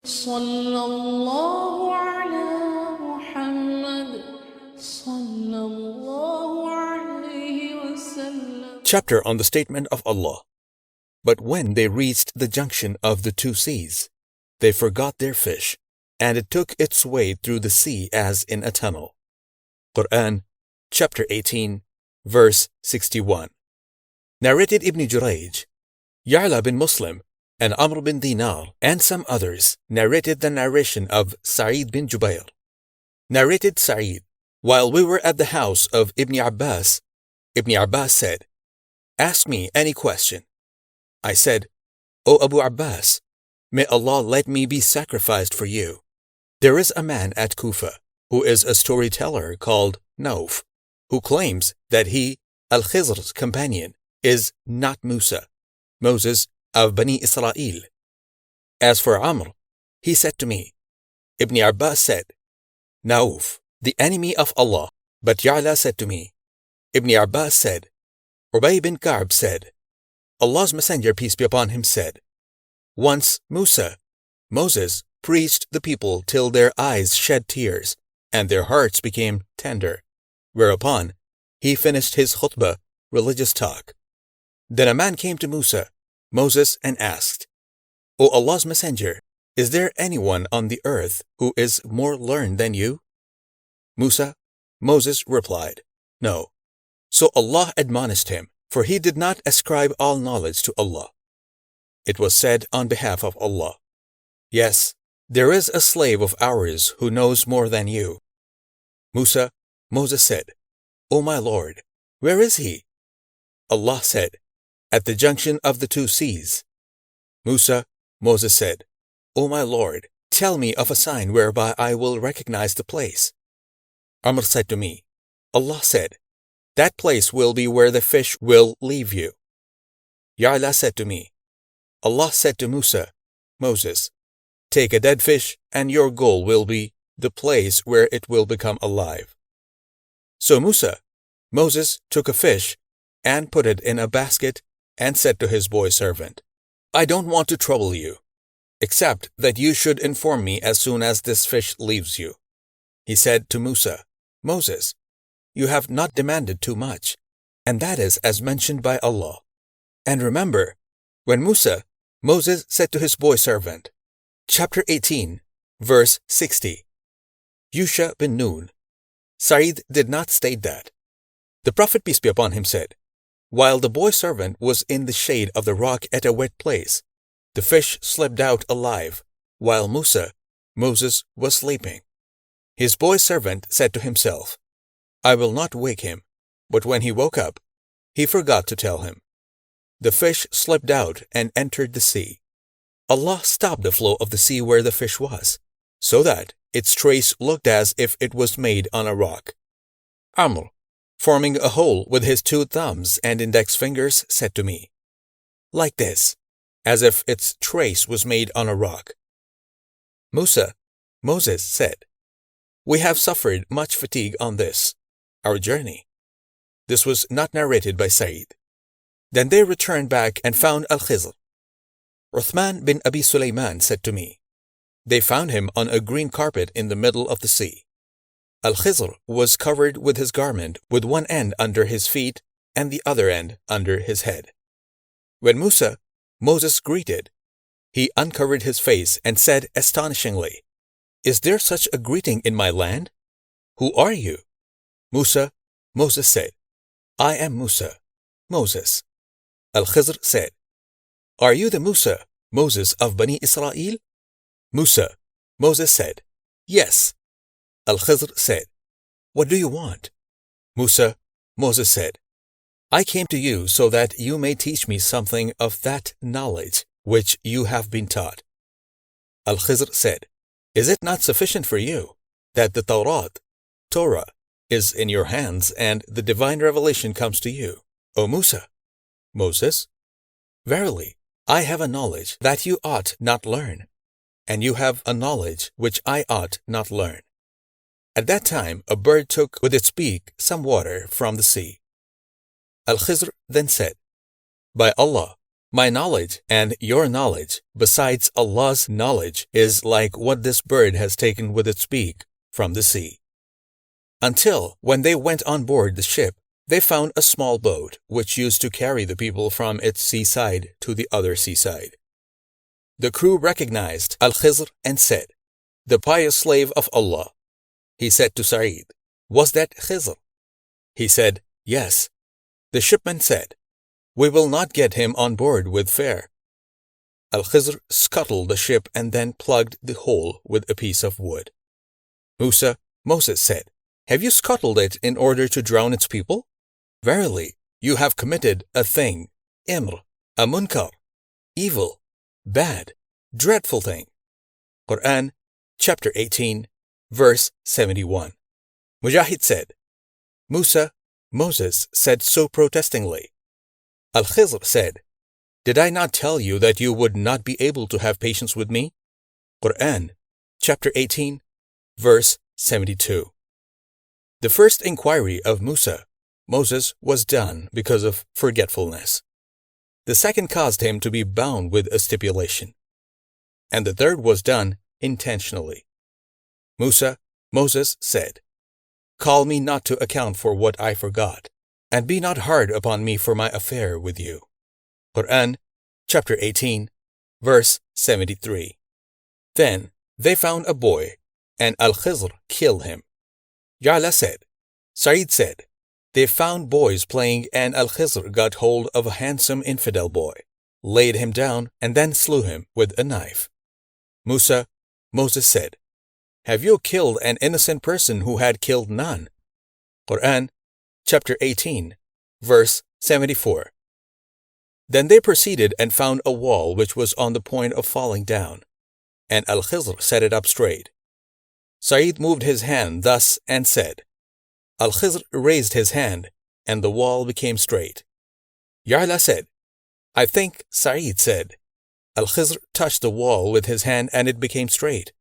صلى الله على محمد صلى الله عليه وسلم. Chapter on the statement of Allah. But when they reached the junction of the two seas, they forgot their fish, and it took its way through the sea as in a tunnel. Qur'an, chapter 18, verse 61. Narrated Ibn Jurayj, Ya'la bin Muslim, and Amr bin Dinar, and some others, narrated the narration of Sa'id bin Jubair. Narrated Sa'id, while we were at the house of Ibn Abbas said, "Ask me any question." I said, "O Abu Abbas, may Allah let me be sacrificed for you. There is a man at Kufa who is a storyteller called Nauf, who claims that he, Al-Khizr's companion, is not Musa, Moses of Bani Israel. As for Amr, he said to me," Ibn Abbas said, "Nauf, the enemy of Allah." But Ya'la said to me, Ibn Abbas said, Ubay bin Ka'b said, Allah's Messenger, peace be upon him, said, "Once Moses, preached the people till their eyes shed tears, and their hearts became tender, whereupon he finished his khutbah, religious talk. Then a man came to Moses, and asked, O Allah's Messenger, is there anyone on the earth who is more learned than you?" Moses replied, "No." So Allah admonished him, for he did not ascribe all knowledge to Allah. It was said on behalf of Allah, "Yes, there is a slave of ours who knows more than you." Moses said, "O my Lord, where is he?" Allah said, "At the junction of the two seas." Moses said, "O my Lord, tell me of a sign whereby I will recognize the place." Amr said to me, Allah said, "That place will be where the fish will leave you." Ya'la said to me, Allah said to Moses, "Take a dead fish, and your goal will be the place where it will become alive." So Moses took a fish and put it in a basket and said to his boy servant, "I don't want to trouble you, except that you should inform me as soon as this fish leaves you." He said to Moses, "You have not demanded too much, and that is as mentioned by Allah." And remember, when Moses said to his boy servant, chapter 18, verse 60, Yusha bin Nun, Sa'id did not state that. The Prophet, peace be upon him, said, while the boy servant was in the shade of the rock at a wet place, the fish slipped out alive, while Moses, was sleeping. His boy servant said to himself, "I will not wake him," but when he woke up, he forgot to tell him. The fish slipped out and entered the sea. Allah stopped the flow of the sea where the fish was, so that its trace looked as if it was made on a rock. Amr, forming a hole with his two thumbs and index fingers, said to me, like this, as if its trace was made on a rock. Moses said, "We have suffered much fatigue on this, our journey." This was not narrated by Sa'id. Then they returned back and found Al-Khizr. Uthman bin Abi Sulaiman said to me, they found him on a green carpet in the middle of the sea. Al-Khizr was covered with his garment, with one end under his feet and the other end under his head. When Moses greeted, he uncovered his face and said astonishingly, "Is there such a greeting in my land? Who are you?" Moses said, "I am Moses." Al-Khizr said, "Are you the Moses of Bani Israel?" Moses said, "Yes." Al-Khizr said, "What do you want?" Moses said, "I came to you so that you may teach me something of that knowledge which you have been taught." Al-Khizr said, "Is it not sufficient for you that the Torah, is in your hands and the divine revelation comes to you, O Moses? Verily, I have a knowledge that you ought not learn, and you have a knowledge which I ought not learn." At that time, a bird took with its beak some water from the sea. Al-Khizr then said, "By Allah, My knowledge and your knowledge, besides Allah's knowledge, is like what this bird has taken with its beak from the sea. Until when they went on board the ship, they found a small boat which used to carry the people from its seaside to the other seaside. The crew recognized Al-Khizr and said, "The pious slave of Allah." He said to Sa'id, "Was that Khizr?" He said, "Yes." The shipman said, "We will not get him on board with fare." Al-Khizr scuttled the ship and then plugged the hole with a piece of wood. Moses said, "Have you scuttled it in order to drown its people? Verily, you have committed a thing, imr, a munkar, evil, bad, dreadful thing." Qur'an, chapter 18, verse 71. Mujahid said, Moses said so protestingly. Al-Khizr said, "Did I not tell you that you would not be able to have patience with me?" Qur'an, chapter 18, verse 72. The first inquiry of Moses was done because of forgetfulness. The second caused him to be bound with a stipulation. And the third was done intentionally. Moses said, "Call me not to account for what I forgot, and be not hard upon me for my affair with you." Qur'an, chapter 18, verse 73. Then they found a boy, and Al-Khizr killed him. Ya'la said, Sa'id said, "They found boys playing, and Al-Khizr got hold of a handsome infidel boy, laid him down, and then slew him with a knife." Moses said, "Have you killed an innocent person who had killed none?" Qur'an, chapter 18, verse 74. Then they proceeded and found a wall which was on the point of falling down, and Al-Khizr set it up straight. Sa'id moved his hand thus and said, Al-Khizr raised his hand, and the wall became straight. Ya'la said, "I think Sa'id said, Al-Khizr touched the wall with his hand and it became straight."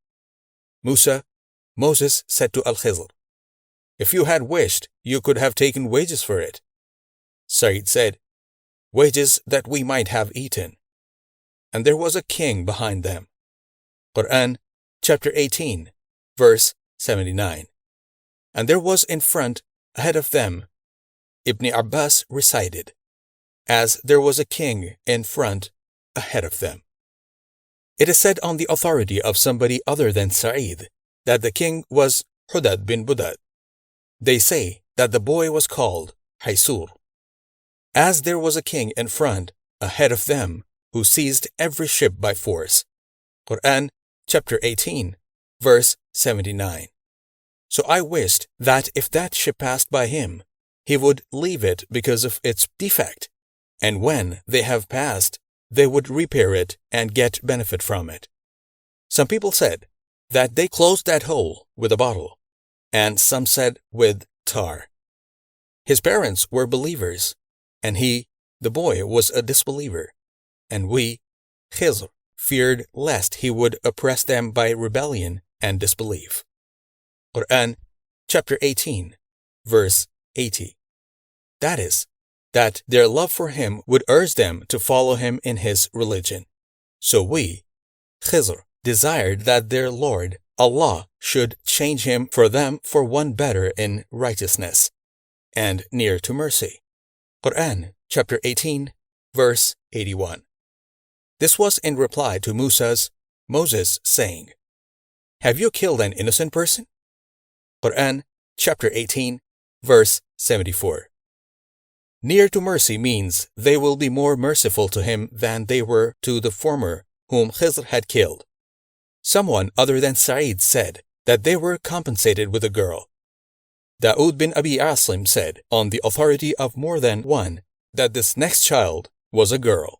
Moses said to Al-Khizr, "If you had wished, you could have taken wages for it." Sa'id said, "Wages that we might have eaten." And there was a king behind them. Qur'an, chapter 18, verse 79. And there was in front, ahead of them, Ibn Abbas recited, as there was a king in front, ahead of them. It is said on the authority of somebody other than Sa'id that the king was Hudad bin Budad. They say that the boy was called Haysur. As there was a king in front, ahead of them, who seized every ship by force. Qur'an, chapter 18, verse 79. So I wished that if that ship passed by him, he would leave it because of its defect, and when they have passed, they would repair it and get benefit from it. Some people said that they closed that hole with a bottle, and some said with tar. His parents were believers, and he, the boy, was a disbeliever, and we, Khizr, feared lest he would oppress them by rebellion and disbelief. Qur'an, chapter 18, verse 80. That is, that their love for him would urge them to follow him in his religion. So we, Khizr, desired that their Lord, Allah, should change him for them for one better in righteousness and near to mercy. Qur'an, chapter 18, verse 81. This was in reply to Moses saying, "Have you killed an innocent person?" Qur'an, chapter 18, verse 74. Near to mercy means they will be more merciful to him than they were to the former whom Khizr had killed. Someone other than Sa'id said that they were compensated with a girl. Daud bin Abi Asim said, on the authority of more than one, that this next child was a girl.